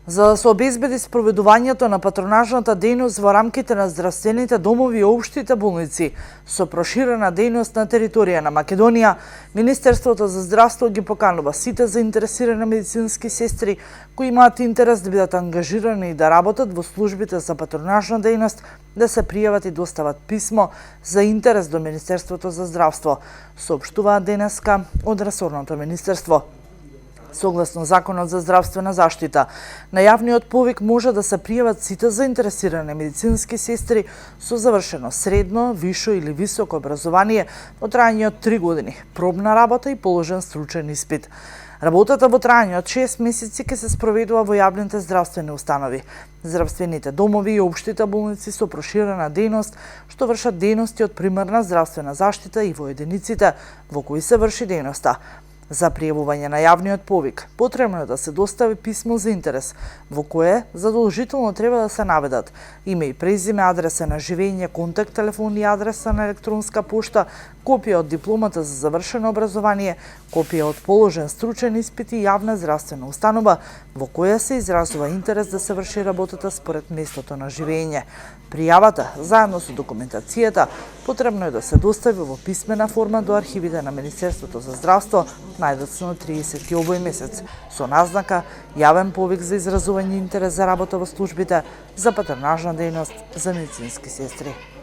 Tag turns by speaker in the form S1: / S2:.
S1: За да се обезбеди спроведувањето на патронажната дејност во рамките на здравствените домови и општите болници со проширена дејност на територија на Македонија, Министерството за здравство ги поканува сите заинтересирани медицински сестри кои имаат интерес да бидат ангажирани и да работат во службите за патронажна дејност да се пријават и достават писмо за интерес до Министерството за здравство, соопштуваат денеска од ресорното министерство. Согласно Законот за здравствена заштита, на јавниот повик може да се пријават сите заинтересирани медицински сестри со завршено средно, висше или високо образование во трајање од 3 години, пробна работа и положен стручен испит. Работата во трајање од 6 месеци ќе се спроведува во јавните здравствени установи, здравствените домови и општите болници со проширена дејност, што вршат дејности од примарна здравствена заштита и во единиците во кои се врши дејноста. За пријавување на јавниот повик, потребно е да се достави писмо за интерес, во кое задолжително треба да се наведат име и презиме, адреса на живење, контакт телефон и адреса на електронска пошта, копија од дипломата за завршено образование, копија од положен стручен испит и јавна здравствена установа во која се изразува интерес да се врши работата според местото на живење. Пријавата, заедно со документацијата, потребно е да се достави во писмена форма до архивите на Министерството за здравство најдоцна 30 овој месец, со назнака јавен повик за изразување интерес за работа во службите за патронажна дејност за медицински сестри.